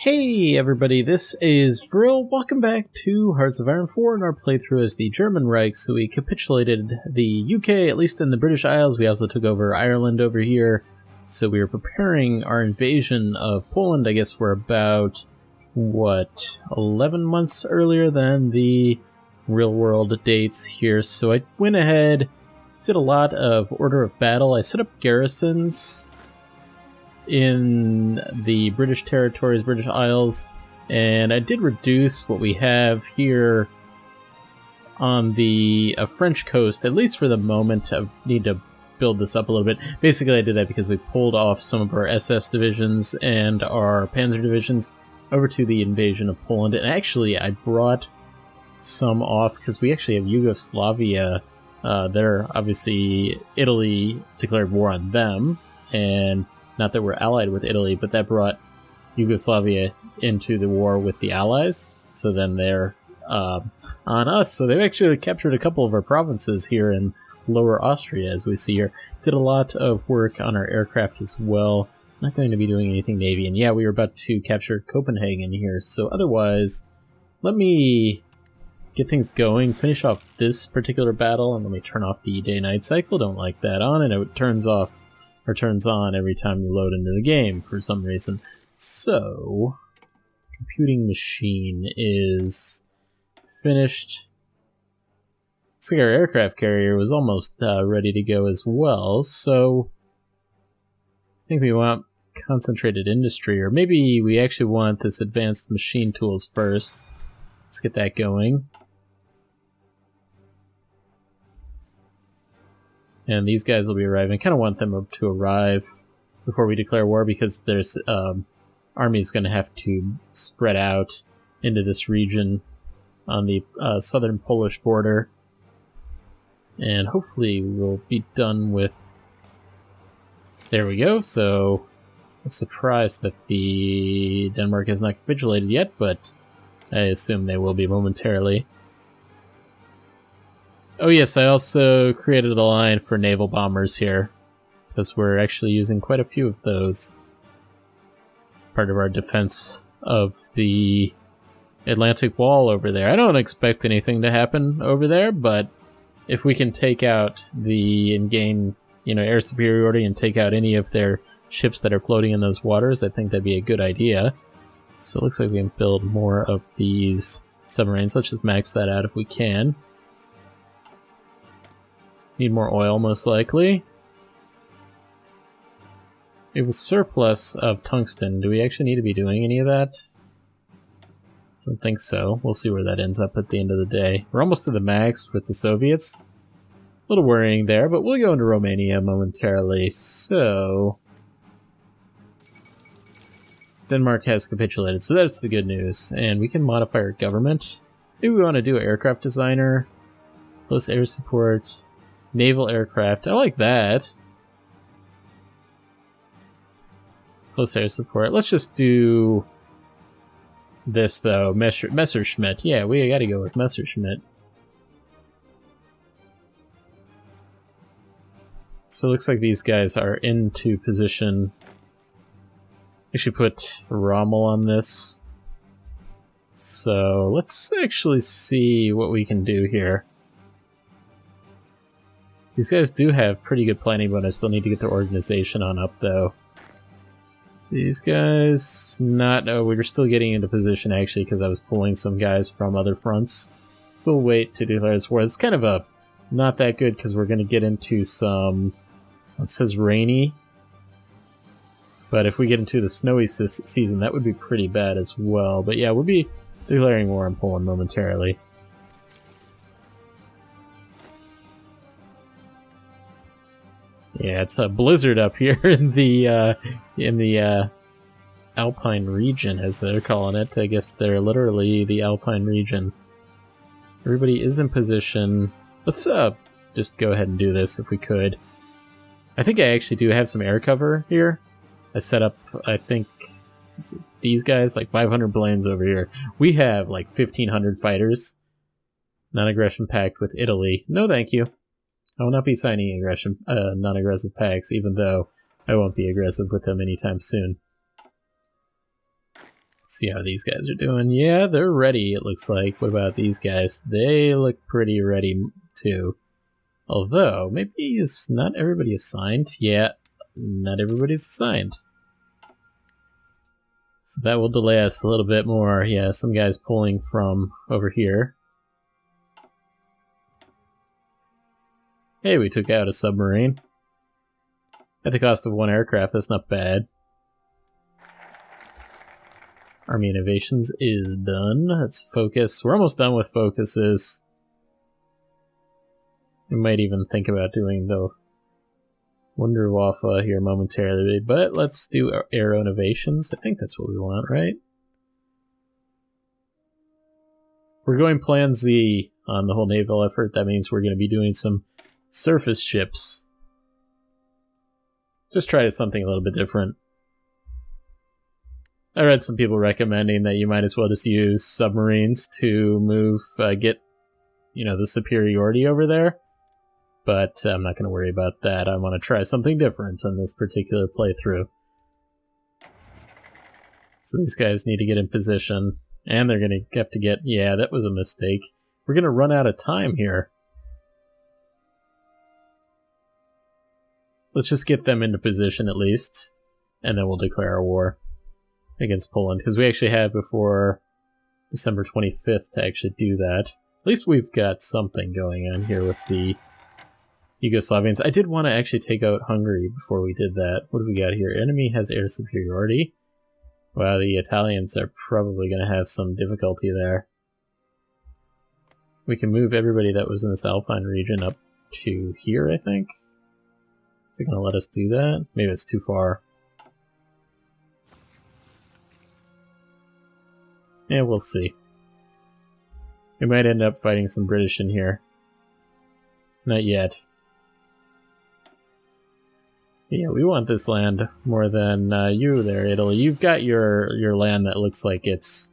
Hey everybody, this is Vril. Welcome back to Hearts of Iron 4 in our playthrough as the German Reich. So we capitulated the UK, at least in the British Isles. We also took over Ireland over here. So we are preparing our invasion of Poland. I guess we're about, 11 months earlier than the real world dates here. So I went ahead, did a lot of order of battle. I set up garrisons in the British territories, British Isles, and I did reduce what we have here on the French coast, at least for the moment. I need to build this up a little bit. Basically, I did that because we pulled off some of our SS divisions and our Panzer divisions over to the invasion of Poland, and actually I brought some off because we actually have Yugoslavia. They're obviously, Italy declared war on them, and not that we're allied with Italy, but that brought Yugoslavia into the war with the Allies. So then they're on us. So they've actually captured a couple of our provinces here in Lower Austria, as we see here. Did a lot of work on our aircraft as well. Not going to be doing anything Navy. And yeah, we were about to capture Copenhagen here. So otherwise, let me get things going, finish off this particular battle, and let me turn off the day-night cycle. Don't like that on, and it turns off or turns on every time you load into the game for some reason. So, computing machine is finished. Looks like our aircraft carrier was almost ready to go as well, so I think we want concentrated industry, or maybe we actually want this advanced machine tools first. Let's get that going. And these guys will be arriving. I kind of want them to arrive before we declare war, because there's army is going to have to spread out into this region on the southern Polish border. And hopefully we'll be done with... There we go. So I'm surprised that the Denmark has not capitulated yet, but I assume they will be momentarily. Oh yes, I also created a line for naval bombers here, because we're actually using quite a few of those. Part of our defense of the Atlantic Wall over there. I don't expect anything to happen over there, but if we can take out and gain, air superiority and take out any of their ships that are floating in those waters, I think that'd be a good idea. So it looks like we can build more of these submarines. Let's just max that out if we can. Need more oil, most likely. We have a surplus of tungsten. Do we actually need to be doing any of that? Don't think so. We'll see where that ends up at the end of the day. We're almost to the max with the Soviets. A little worrying there, but we'll go into Romania momentarily. So, Denmark has capitulated, so that's the good news. And we can modify our government. Maybe we want to do an aircraft designer. Close air support. Naval aircraft. I like that. Close air support. Let's just do this, though. Messerschmitt. Yeah, we gotta go with Messerschmitt. So it looks like these guys are into position. We should put Rommel on this. So let's actually see what we can do here. These guys do have pretty good planning, but I still need to get their organization on up, though. These guys, no, we were still getting into position, actually, because I was pulling some guys from other fronts. So we'll wait to declare this war. It's kind of not that good, because we're going to get into some, it says rainy. But if we get into the snowy season, that would be pretty bad as well. But yeah, we'll be declaring war on Poland momentarily. Yeah, it's a blizzard up here in the Alpine region, as they're calling it. I guess they're literally the Alpine region. Everybody is in position. Let's just go ahead and do this if we could. I think I actually do have some air cover here. I set up, I think, these guys, like 500 planes over here. We have like 1,500 fighters. Non-aggression pact with Italy. No, thank you. I will not be signing non-aggressive pacts, even though I won't be aggressive with them anytime soon. See how these guys are doing. Yeah, they're ready, it looks like. What about these guys? They look pretty ready, too. Although, maybe is not everybody assigned? Yeah, not everybody's assigned. So that will delay us a little bit more. Yeah, some guys pulling from over here. Hey, we took out a submarine. At the cost of 1 aircraft, that's not bad. Army Innovations is done. Let's focus. We're almost done with focuses. We might even think about doing the Wunderwaffe here momentarily, but let's do Aero Innovations. I think that's what we want, right? We're going Plan Z on the whole naval effort. That means we're going to be doing some surface ships. Just try something a little bit different. I read some people recommending that you might as well just use submarines to move, get, the superiority over there. But I'm not going to worry about that. I want to try something different on this particular playthrough. So these guys need to get in position. And they're going to have to get... Yeah, that was a mistake. We're going to run out of time here. Let's just get them into position at least. And then we'll declare our war against Poland. Because we actually have before December 25th to actually do that. At least we've got something going on here with the Yugoslavians. I did want to actually take out Hungary before we did that. What do we got here? Enemy has air superiority. Wow, the Italians are probably going to have some difficulty there. We can move everybody that was in this Alpine region up to here, I think. Is it going to let us do that? Maybe it's too far. Yeah, we'll see. We might end up fighting some British in here. Not yet. Yeah, we want this land more than you there, Italy. You've got your land that looks like it's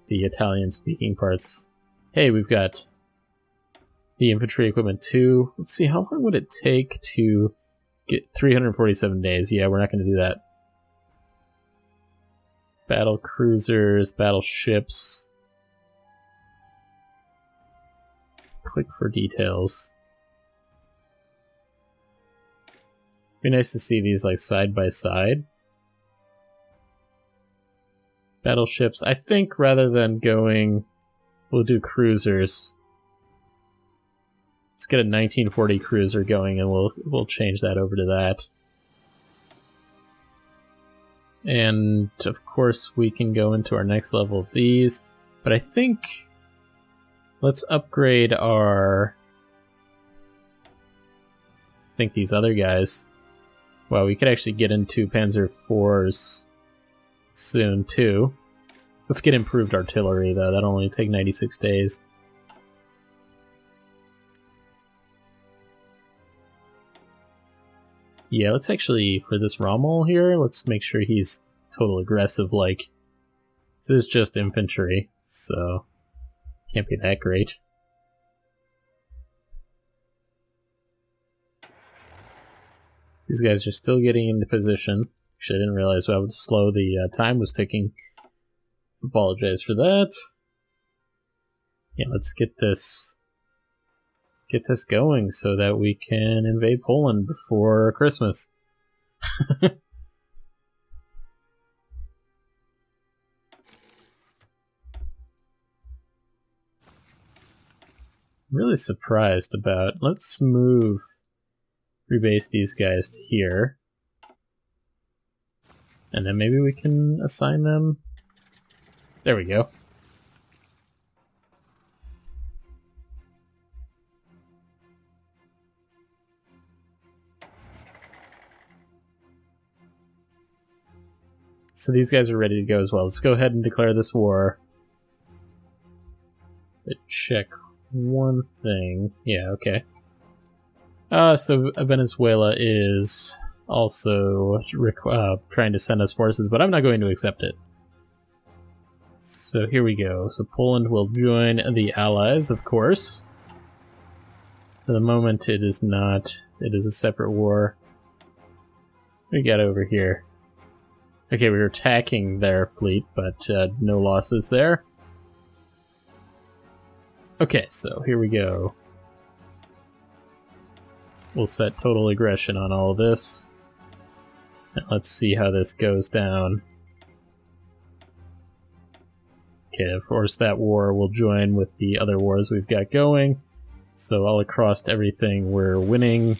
the Italian-speaking parts. Hey, we've got the infantry equipment too. Let's see, how long would it take to get 347 days? Yeah, we're not going to do that. Battle cruisers, battleships. Click for details. Be nice to see these like side by side. Battleships. I think rather than going, we'll do cruisers. Let's get a 1940 cruiser going, and we'll change that over to that. And of course, we can go into our next level of these. But I think let's upgrade our. I think these other guys. Well, we could actually get into Panzer IVs soon, too. Let's get improved artillery, though. That'll only take 96 days. Yeah, let's actually, for this Rommel here, let's make sure he's total aggressive-like. This is just infantry, so can't be that great. These guys are still getting into position. Actually, I didn't realize how slow the time was ticking. Apologize for that. Yeah, let's get this going so that we can invade Poland before Christmas. I'm really surprised about... Let's rebase these guys to here. And then maybe we can assign them... There we go. So these guys are ready to go as well. Let's go ahead and declare this war. So check one thing. Yeah, okay. So Venezuela is also trying to send us forces, but I'm not going to accept it. So here we go. So Poland will join the Allies, of course. For the moment, it is not. It is a separate war. What do we got over here? Okay, we were attacking their fleet, but no losses there. Okay, so here we go. We'll set total aggression on all of this. And let's see how this goes down. Okay, of course that war will join with the other wars we've got going. So all across everything we're winning.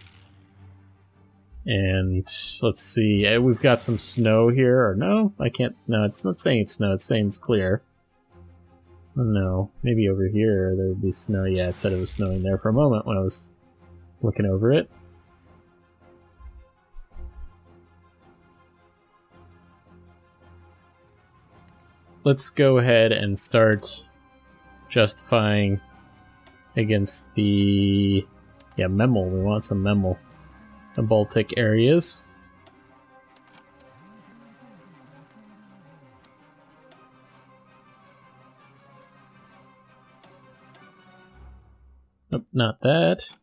And let's see, we've got some snow here, or no? I can't, no, it's not saying it's snow, it's saying it's clear. Oh no, maybe over here there would be snow. Yeah, it said it was snowing there for a moment when I was looking over it. Let's go ahead and start justifying against the... yeah, Memel. We want some Memel. The Baltic areas. Nope, not that.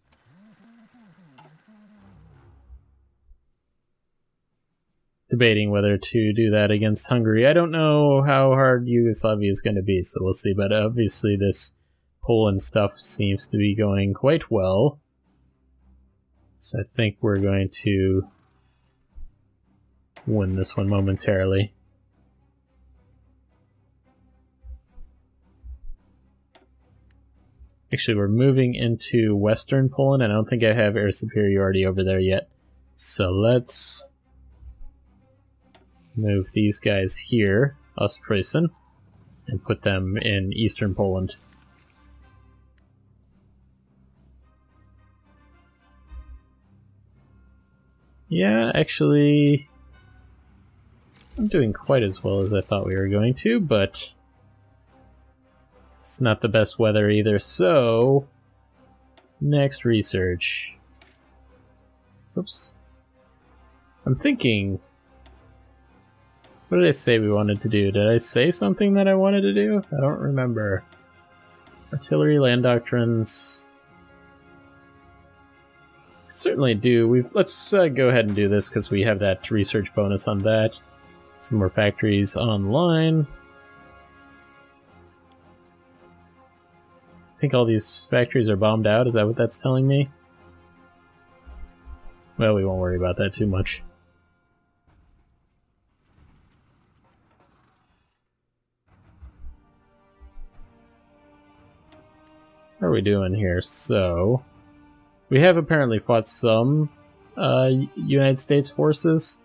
Debating whether to do that against Hungary. I don't know how hard Yugoslavia is going to be, so we'll see. But obviously this Poland stuff seems to be going quite well. So I think we're going to win this one momentarily. Actually, we're moving into Western Poland, and I don't think I have air superiority over there yet. So let's move these guys here, Ostpreußen, and put them in Eastern Poland. Yeah, actually, I'm doing quite as well as I thought we were going to, but it's not the best weather either, so next research. Oops. I'm thinking, what did I say we wanted to do? Did I say something that I wanted to do? I don't remember. Artillery, land doctrines... certainly do. Let's go ahead and do this because we have that research bonus on that. Some more factories online. I think all these factories are bombed out. Is that what that's telling me? Well, we won't worry about that too much. What are we doing here? So... we have apparently fought some United States forces.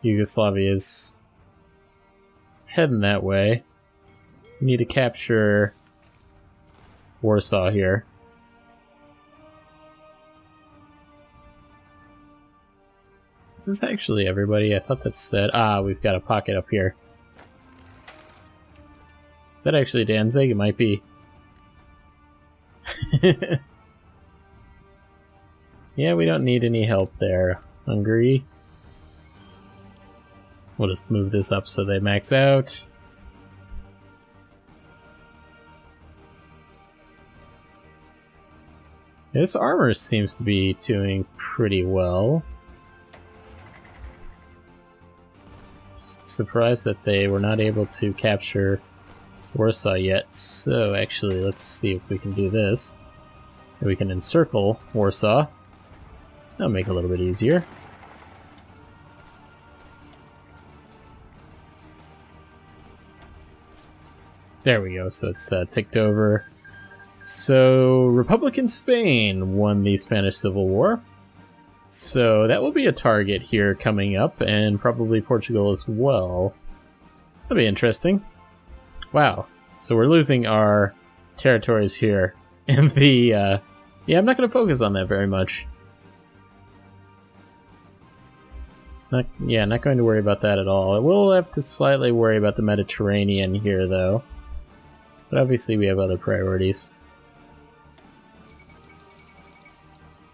Yugoslavia is heading that way. We need to capture Warsaw here. Is this actually everybody? I thought that said... ah, we've got a pocket up here. Is that actually Danzig? It might be. Yeah, we don't need any help there, Hungary. We'll just move this up so they max out. This armor seems to be doing pretty well. Just surprised that they were not able to capture Warsaw yet, so actually let's see if we can do this. We can encircle Warsaw. That'll make it a little bit easier. There we go, so it's ticked over. So, Republican Spain won the Spanish Civil War. So that will be a target here coming up, and probably Portugal as well. That'll be interesting. Wow, so we're losing our territories here in the, yeah, I'm not going to focus on that very much. Not going to worry about that at all. I will have to slightly worry about the Mediterranean here, though. But obviously we have other priorities.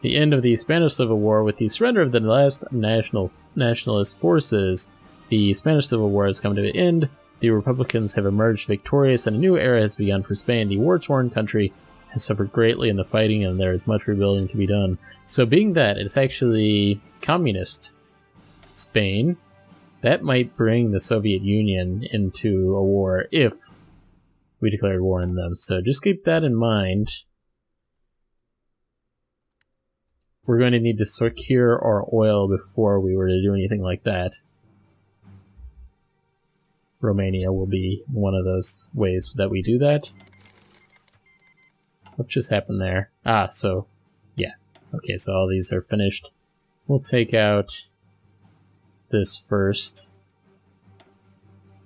The end of the Spanish Civil War. With the surrender of the last nationalist forces, the Spanish Civil War has come to an end. The Republicans have emerged victorious, and a new era has begun for Spain. The war-torn country has suffered greatly in the fighting, and there is much rebuilding to be done. So being that it's actually communist Spain. That might bring the Soviet Union into a war if we declared war on them. So just keep that in mind. We're going to need to secure our oil before we were to do anything like that. Romania will be one of those ways that we do that. What just happened there? Ah, so, yeah. Okay, so all these are finished. We'll take out this first.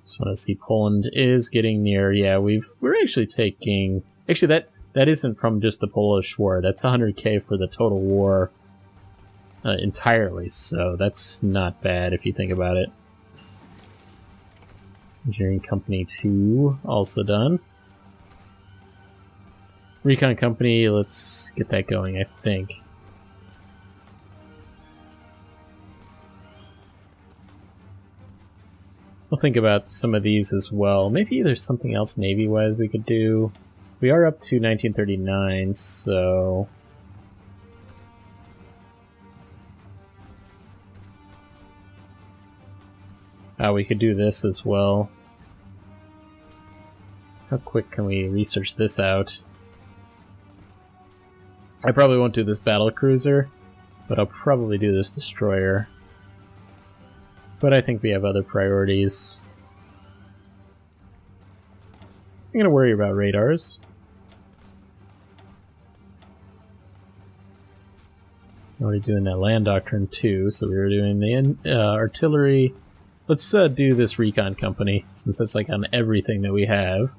Just want to see, Poland is getting near. Yeah, we're actually taking... Actually, that isn't from just the Polish War. That's 100k for the total war entirely, so that's not bad if you think about it. Engineering Company 2, also done. Recon Company, let's get that going, I think. We'll think about some of these as well. Maybe there's something else Navy-wise we could do. We are up to 1939, so... we could do this as well. How quick can we research this out? I probably won't do this battle cruiser, but I'll probably do this destroyer. But I think we have other priorities. I'm gonna worry about radars. We're already doing that land doctrine too, so we were doing the artillery. Let's do this recon company, since that's like on everything that we have.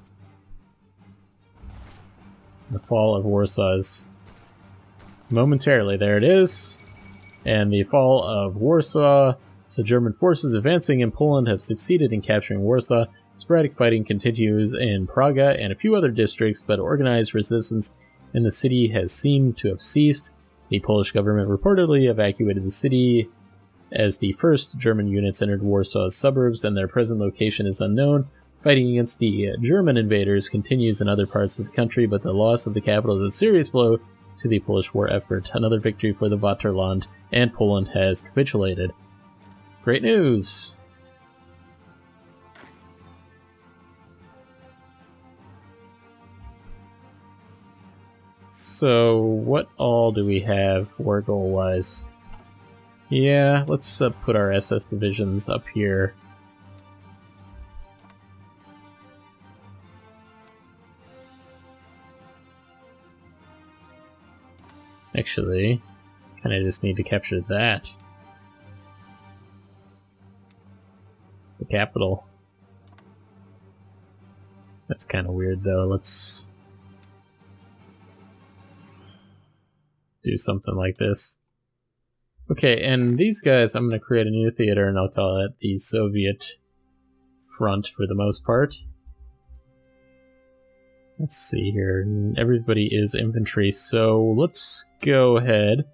The fall of Warsaw is momentarily, there it is. And the fall of Warsaw. So German forces advancing in Poland have succeeded in capturing Warsaw. Sporadic fighting continues in Praga and a few other districts, but organized resistance in the city has seemed to have ceased. The Polish government reportedly evacuated the city as the first German units entered Warsaw's suburbs, and their present location is unknown. Fighting against the German invaders continues in other parts of the country, but the loss of the capital is a serious blow to the Polish war effort. Another victory for the Vaterland, and Poland has capitulated. Great news! So, what all do we have war goal-wise? Yeah, let's put our SS divisions up here. Actually, kind of just need to capture that. The capital. That's kind of weird though. Let's do something like this. Okay, and these guys, I'm going to create a new theater and I'll call it the Soviet Front for the most part. Let's see here. Everybody is infantry, so let's go ahead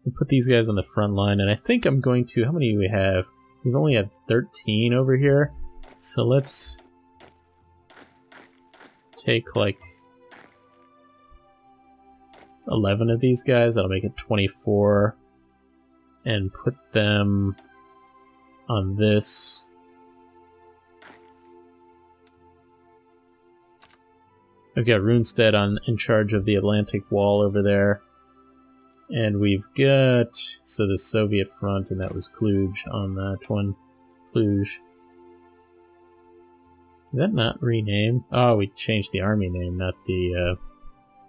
and put these guys on the front line. And I think I'm going to... How many do we have? We've only had 13 over here. So let's take like 11 of these guys. That'll make it 24. And put them on this. I've got Runstedt in charge of the Atlantic Wall over there. And we've got, so the Soviet front, and that was Cluj on that one. Cluj. Did that not rename? Oh, we changed the army name, not the,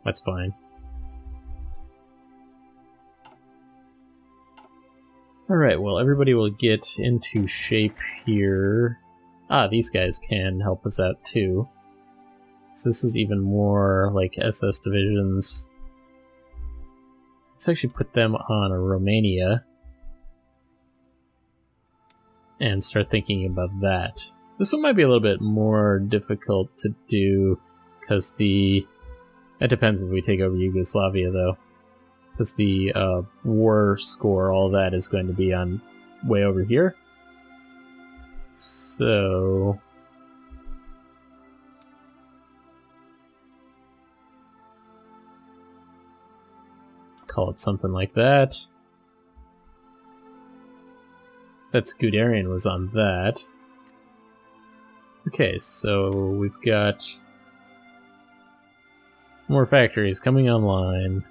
that's fine. Alright, well, everybody will get into shape here. Ah, these guys can help us out too. So this is even more like SS divisions. Let's actually put them on Romania. And start thinking about that. This one might be a little bit more difficult to do, because it depends if we take over Yugoslavia though. Because the war score, all that is going to be on way over here. So... let's call it something like that. That Scuderian was on that. Okay, so we've got more factories coming online.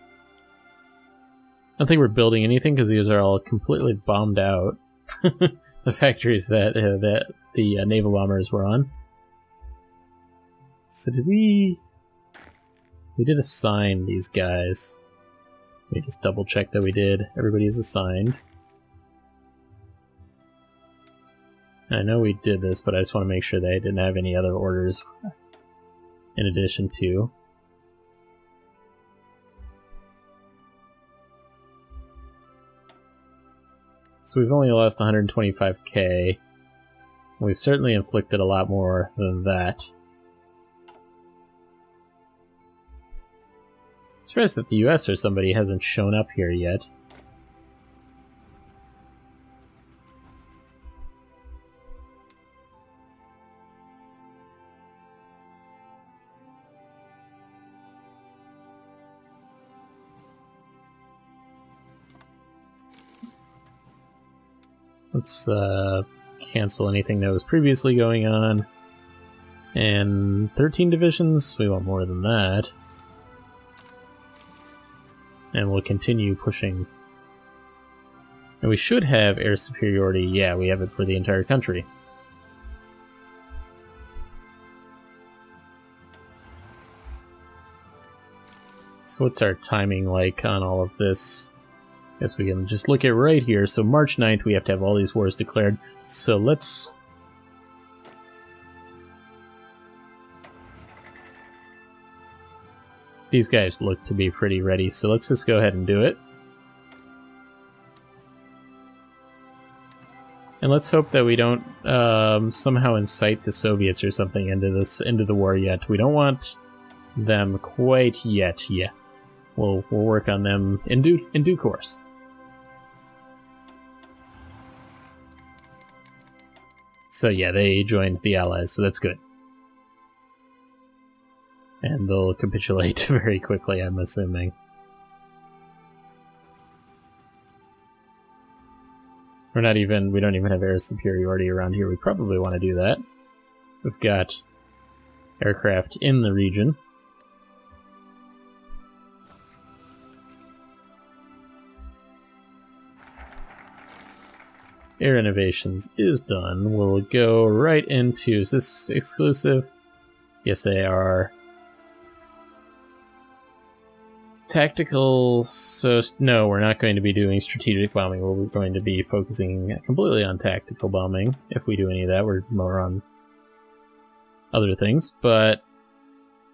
I don't think we're building anything because these are all completely bombed out. The factories that the naval bombers were on. So did we did assign these guys. Let me just double check that we did. Everybody is assigned. I know we did this, but I just want to make sure they didn't have any other orders in addition to. So we've only lost 125k. We've certainly inflicted a lot more than that. Surprised that the US or somebody hasn't shown up here yet. Let's cancel anything that was previously going on. And 13 divisions? We want more than that. And we'll continue pushing. And we should have air superiority. Yeah, we have it for the entire country. So what's our timing like on all of this? Guess we can just look at right here. So March 9th, we have to have all these wars declared. So let's... These guys look to be pretty ready, so let's just go ahead and do it. And let's hope that we don't somehow incite the Soviets or something into the war yet. We don't want them quite yet. Yeah, we'll work on them in due course. So yeah, they joined the Allies, so that's good. And they'll capitulate very quickly, I'm assuming. We don't even have air superiority around here. We probably want to do that. We've got aircraft in the region. Air innovations is done. We'll go right into... Is this exclusive? Yes, they are. Tactical, so no, we're not going to be doing strategic bombing. We're going to be focusing completely on tactical bombing. If we do any of that, we're more on other things, but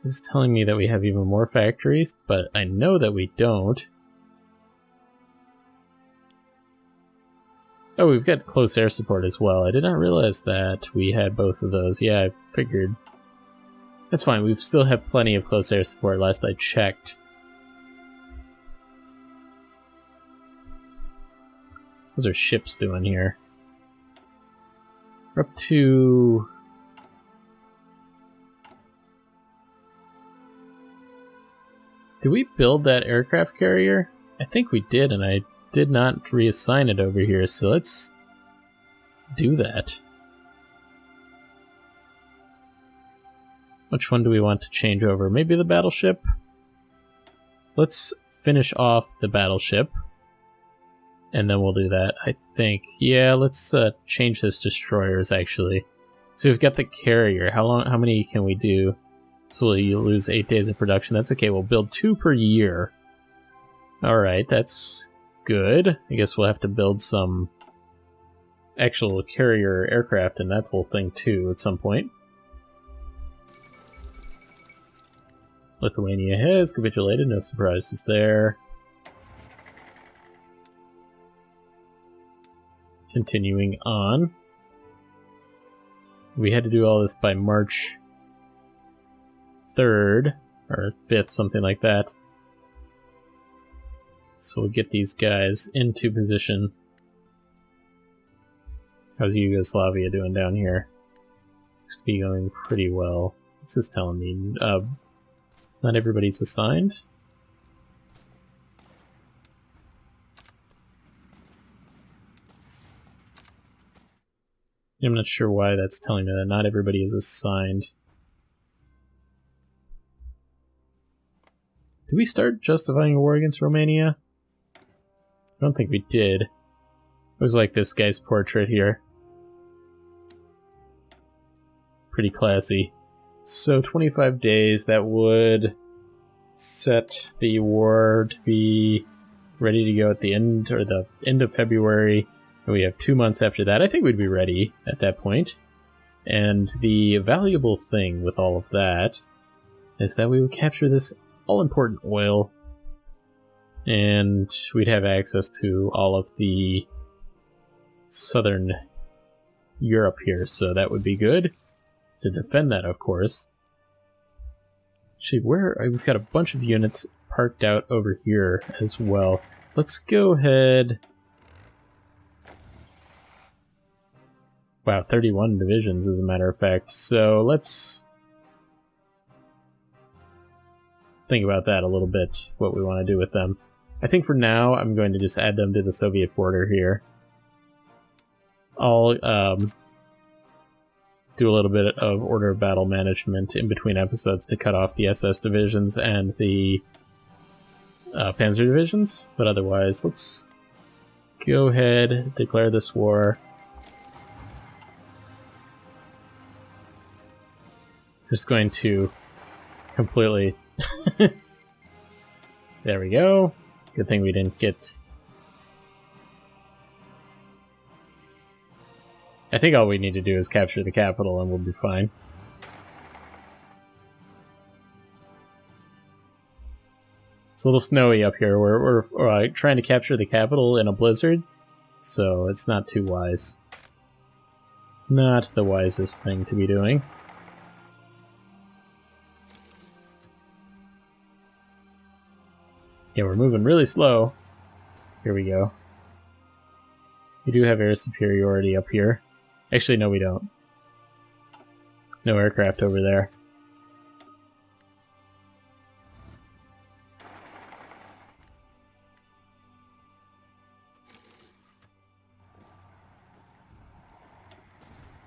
this is telling me that we have even more factories, but I know that we don't. Oh, we've got close air support as well. I did not realize that we had both of those. Yeah, I figured. That's fine, we still have plenty of close air support last I checked. How's our ships doing here? We're up to... Did we build that aircraft carrier? I think we did, and I did not reassign it over here, so let's do that. Which one do we want to change over? Maybe the battleship? Let's finish off the battleship. And then we'll do that, I think. Yeah, let's change this destroyers, actually. So we've got the carrier. How many can we do? So you lose 8 days of production. That's okay. We'll build 2 per year. Alright, that's good. I guess we'll have to build some actual carrier aircraft and that whole thing, too, at some point. Lithuania has capitulated. No surprises there. Continuing on. We had to do all this by March 3rd, or 5th, something like that. So we'll get these guys into position. How's Yugoslavia doing down here? Looks to be going pretty well. What's this telling me? Not everybody's assigned. I'm not sure why that's telling me that not everybody is assigned. Did we start justifying a war against Romania? I don't think we did. It was like this guy's portrait here. Pretty classy. So 25 days, that would set the war to be ready to go at the end, or the end of February. And we have 2 months after that. I think we'd be ready at that point. And the valuable thing with all of that is that we would capture this all-important oil, and we'd have access to all of the southern Europe here, so that would be good to defend that, of course. Actually, we've got a bunch of units parked out over here as well. Let's go ahead. Wow, 31 divisions as a matter of fact, so let's think about that a little bit, what we want to do with them. I think for now, I'm going to just add them to the Soviet border here. I'll do a little bit of order of battle management in between episodes to cut off the SS divisions and the Panzer divisions, but otherwise, let's go ahead, declare this war. Just going to completely... There we go. Good thing we didn't get... I think all we need to do is capture the capital and we'll be fine. It's a little snowy up here. We're trying to capture the capital in a blizzard, so it's not too wise. Not the wisest thing to be doing. Yeah, we're moving really slow. Here we go. We do have air superiority up here. Actually, no, we don't. No aircraft over there.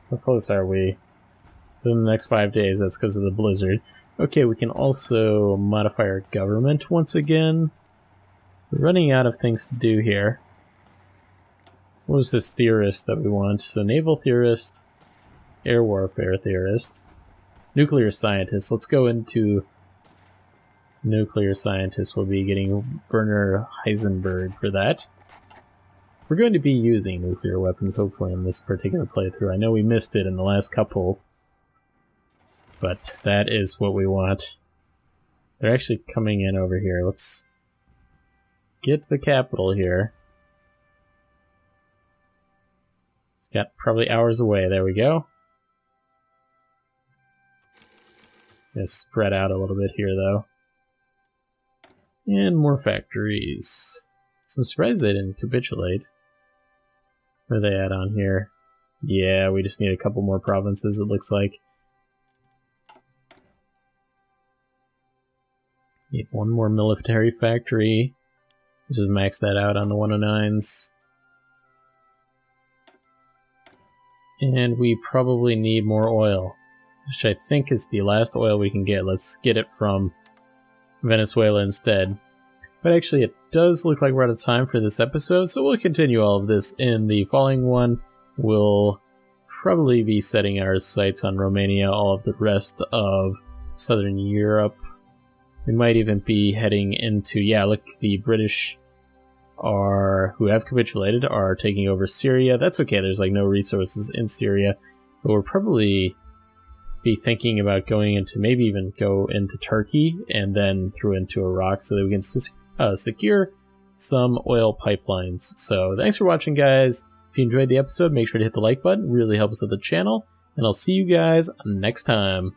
How close are we? Within the next 5 days, that's because of the blizzard. Okay, we can also modify our government once again. We're running out of things to do here. What was this theorist that we want? So naval theorist, air warfare theorist, nuclear scientist. Let's go into nuclear scientist. We'll be getting Werner Heisenberg for that. We're going to be using nuclear weapons, hopefully, in this particular playthrough. I know we missed it in the last couple, but that is what we want. They're actually coming in over here. Let's get the capital here. It's got probably hours away. There we go. Gonna spread out a little bit here, though. And more factories. So I'm surprised they didn't capitulate. Where are they at on here? Yeah, we just need a couple more provinces, it looks like. Need one more military factory. Just max that out on the 109s. And we probably need more oil, which I think is the last oil we can get. Let's get it from Venezuela instead. But actually, it does look like we're out of time for this episode, so we'll continue all of this in the following one. We'll probably be setting our sights on Romania, all of the rest of Southern Europe. We might even be heading into, yeah, look, the British who have capitulated are taking over Syria. That's okay, there's like no resources in Syria, but we'll probably be thinking about going into, maybe even go into Turkey and then through into Iraq so that we can secure some oil pipelines. So thanks for watching, guys. If you enjoyed the episode, make sure to hit the like button, it really helps out the channel, and I'll see you guys next time.